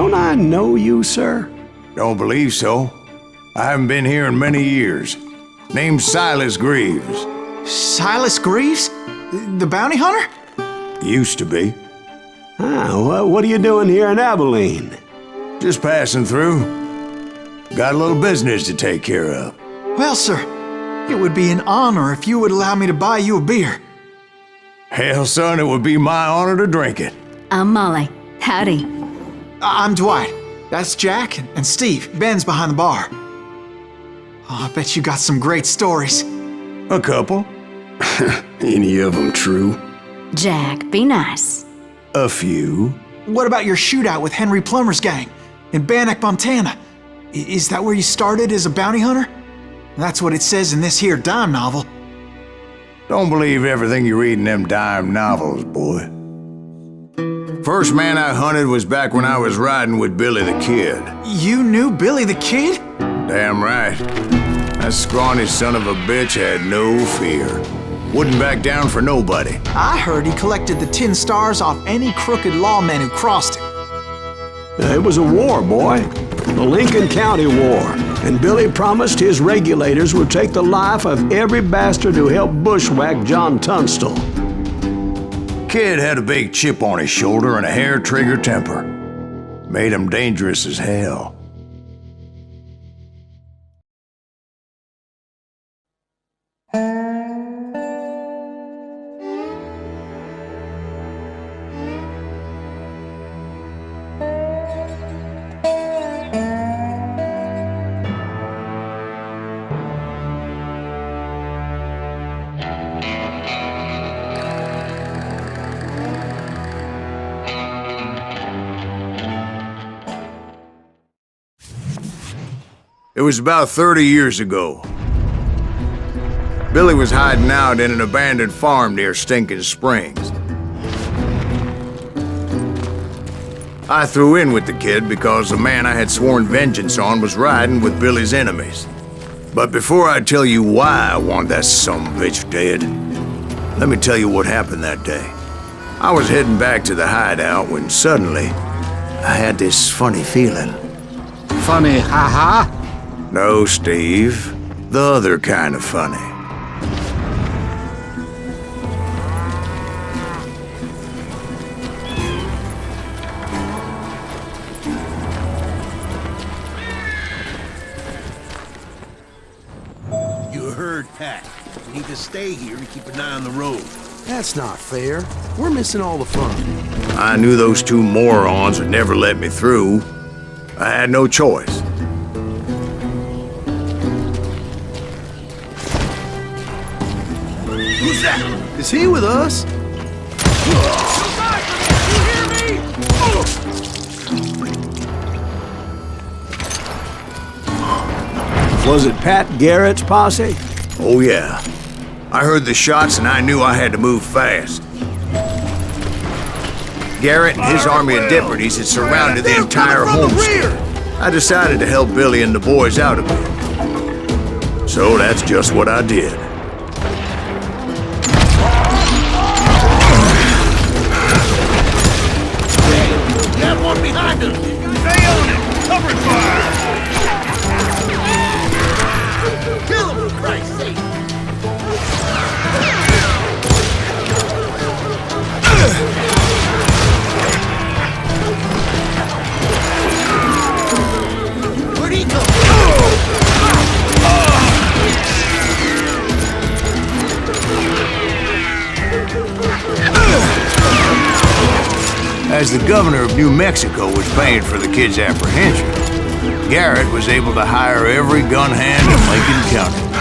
Don't I know you, sir? Don't believe so. I haven't been here in many years. Name's Silas Greaves. Silas Greaves? The bounty hunter? Used to be. Ah, what are you doing here in Abilene? Just passing through. Got a little business to take care of. Well, sir, it would be an honor if you would allow me to buy you a beer. Hell, son, it would be my honor to drink it. I'm Molly. Howdy. I'm Dwight. That's Jack and Steve. Ben's behind the bar. Oh, I bet you got some great stories. A couple. Any of them true? Jack, be nice. A few. What about your shootout with Henry Plummer's gang in Bannock, Montana? Is that where you started as a bounty hunter? That's what it says in this here dime novel. Don't believe everything you read in them dime novels, boy. First man I hunted was back when I was riding with Billy the Kid. You knew Billy the Kid? Damn right. That scrawny son of a bitch had no fear. Wouldn't back down for nobody. I heard he collected the 10 stars off any crooked lawmen who crossed him. It was a war, boy. The Lincoln County War. And Billy promised his regulators would take the life of every bastard who helped bushwhack John Tunstall. Kid had a big chip on his shoulder and a hair-trigger temper. Made him dangerous as hell. It was about 30 years ago. Billy was hiding out in an abandoned farm near Stinking Springs. I threw in with the kid because the man I had sworn vengeance on was riding with Billy's enemies. But before I tell you why I want that sumbitch dead, let me tell you what happened that day. I was heading back to the hideout when suddenly I had this funny feeling. Funny, ha-ha? No, Steve. The other kind of funny. You heard Pat. We need to stay here and keep an eye on the road. That's not fair. We're missing all the fun. I knew those two morons would never let me through. I had no choice. Who's that? Is he with us? Was it Pat Garrett's posse? Oh yeah. I heard the shots and I knew I had to move fast. Garrett and his army of deputies had surrounded the entire homestead. I decided to help Billy and the boys out a bit. So that's just what I did. Got one behind us! Stay on it! Cover fire! Kill him, for Christ's sake! Where'd he come As the governor of New Mexico was paying for the kid's apprehension, Garrett was able to hire every gun hand in Lincoln County.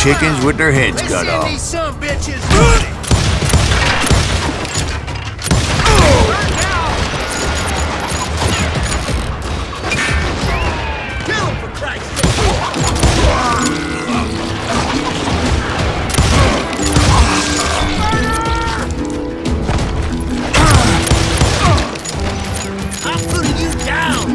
chickens with their heads cut off. These some bitches running. Kill him for Christ's sake. I'm putting you down.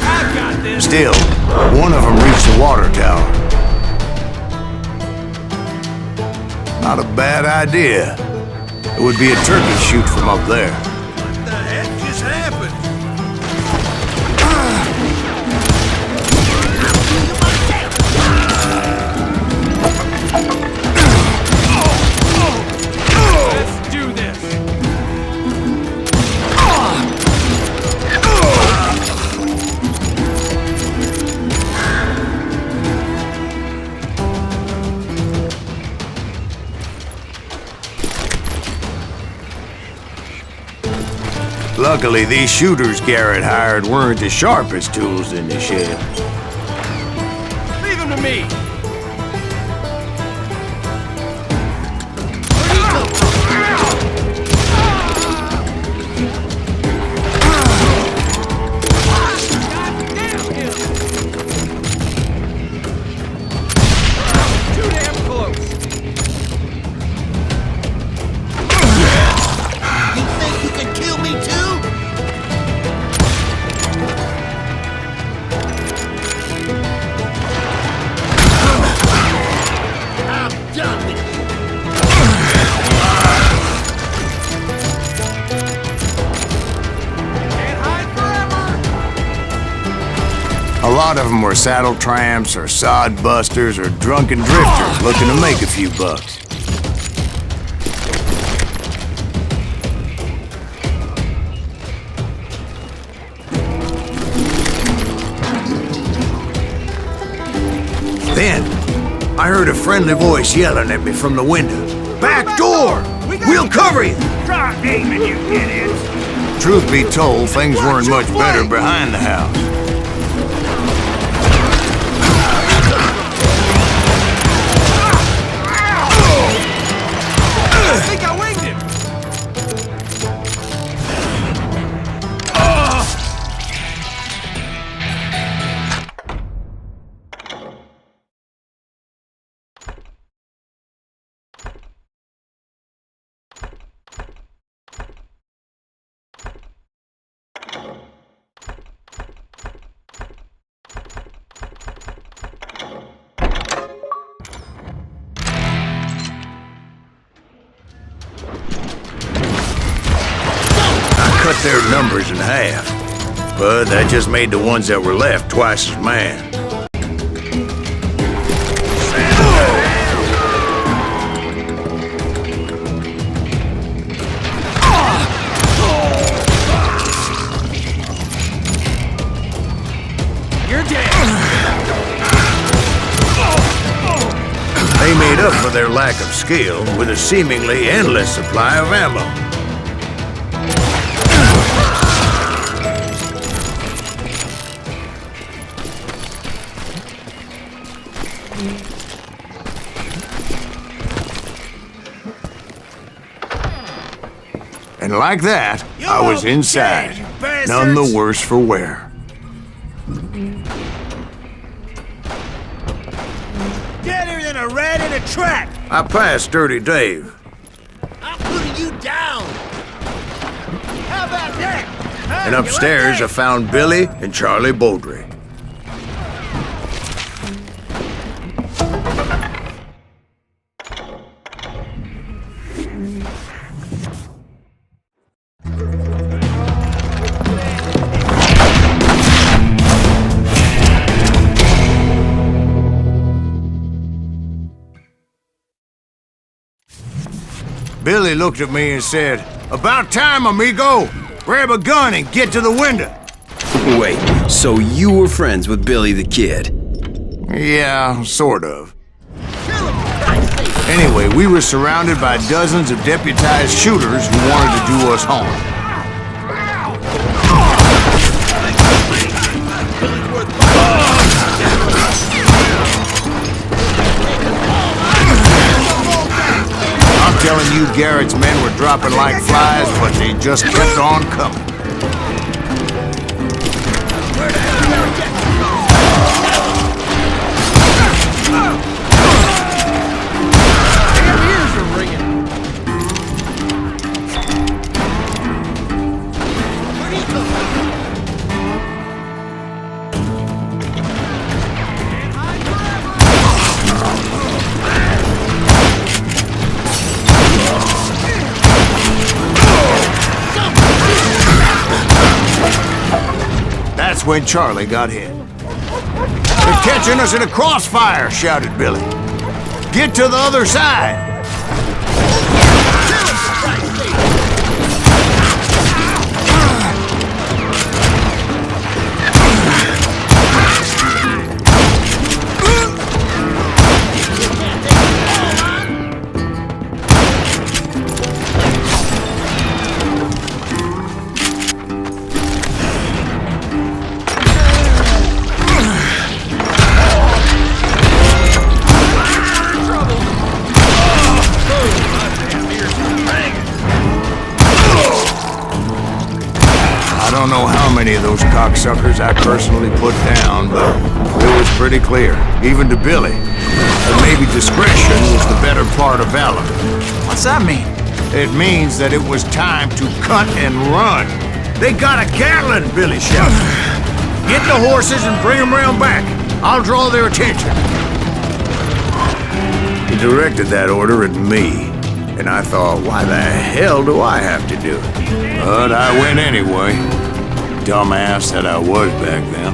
I got this. Still, one of them reached the water tower. Not a bad idea. It would be a turkey shoot from up there. What the heck just happened? Let's do this. Luckily, these shooters Garrett hired weren't the sharpest tools in the shed. Leave him to me. Too damn close. You think you can kill me too? I'm done with you. Can't hide forever. A lot of them were saddle tramps or sod busters or drunken drifters looking to make a few bucks. Then, I heard a friendly voice yelling at me from the window. Back door! We'll cover you! Try aiming, you idiots. Truth be told, things weren't much better behind the house. I think I winged him. Cut their numbers in half, but that just made the ones that were left twice as mad. You're dead. They made up for their lack of skill with a seemingly endless supply of ammo. And like that, I was inside, none the worse for wear. Deader than a rat in a trap. I passed Dirty Dave. I'm putting you down. How about that? Huh? And You like upstairs, I that? found Billy and Charlie Beaudry. Billy looked at me and said, "About time, amigo! Grab a gun and get to the window." Wait, so you were friends with Billy the Kid? Yeah, sort of. Anyway, we were surrounded by dozens of deputized shooters who wanted to do us harm. telling you Garrett's men were dropping like flies, but they just kept on coming. Damn ears are ringing. Where'd he come from? That's when Charlie got hit. "They're catching us in a crossfire," shouted Billy. "Get to the other side!" I don't know how many of those cocksuckers I personally put down, but it was pretty clear, even to Billy, that maybe discretion was the better part of valor. What's that mean? It means that it was time to cut and run. "They got a Gatling!" Billy shouted. "Get the horses and bring them round back. I'll draw their attention." He directed that order at me, and I thought, why the hell do I have to do it? But I went anyway. Dumbass that I was back then.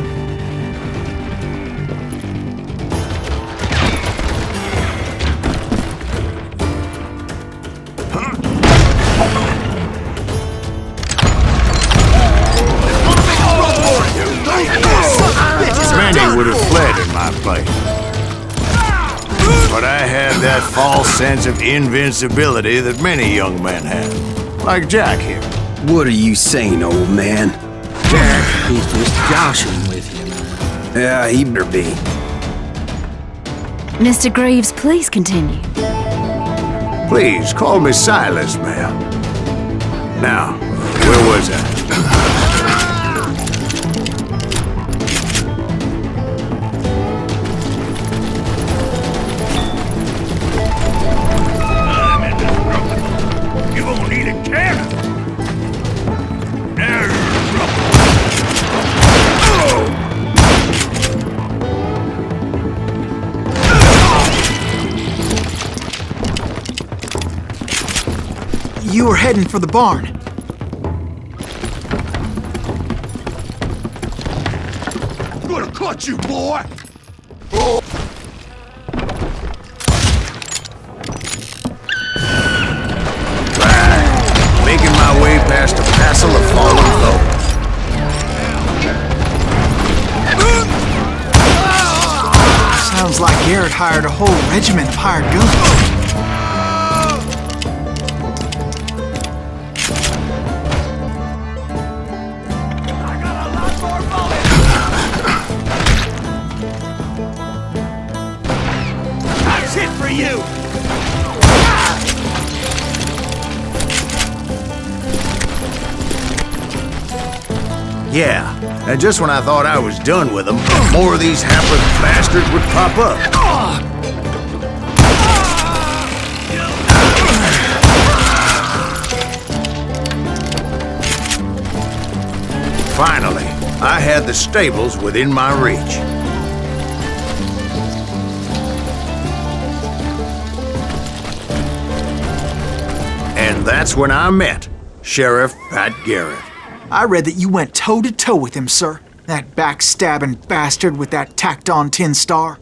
Many would have fled in my place. But I had that false sense of invincibility that many young men have. Like Jack here. What are you saying, old man? Jack, he's just joshing with you. Yeah, he better be. Mr. Greaves, please continue. Please, call me Silas, ma'am. Now, where was I? You won't need a cannon. There's trouble. You were heading for the barn. I'm gonna cut you, boy. Making my way past a passel of fallen foe. Sounds like Garrett hired a whole regiment of hired guns. That's it for you. Yeah, and just when I thought I was done with them, more of these hapless bastards would pop up. Finally, I had the stables within my reach. And that's when I met Sheriff Pat Garrett. I read that you went toe-to-toe with him, sir. That backstabbing bastard with that tacked-on tin star.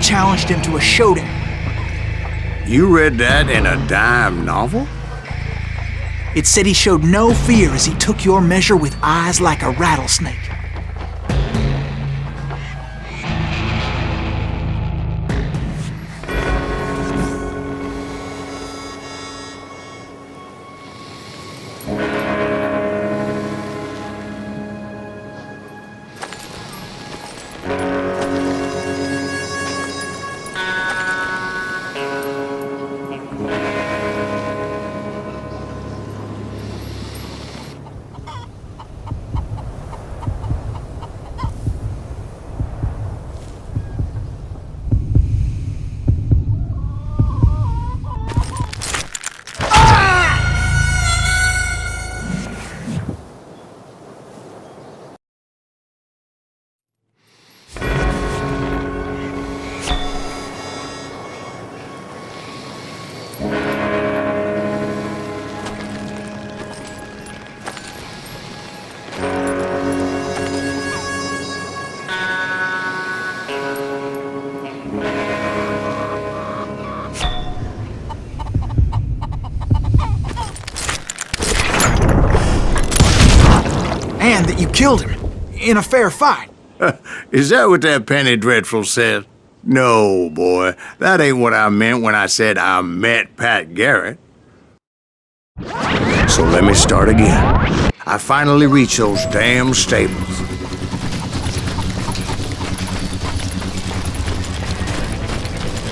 Challenged him to a showdown. You read that in a dime novel? It said he showed no fear as he took your measure with eyes like a rattlesnake. And that you killed him in a fair fight. Is that what that Penny Dreadful said? No, boy. That ain't what I meant when I said I met Pat Garrett. So let me start again. I finally reached those damn stables.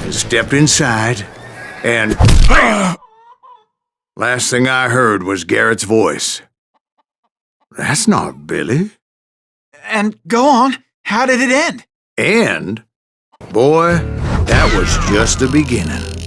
I stepped inside, and last thing I heard was Garrett's voice. That's not Billy. And go on, how did it end? And, boy, that was just the beginning.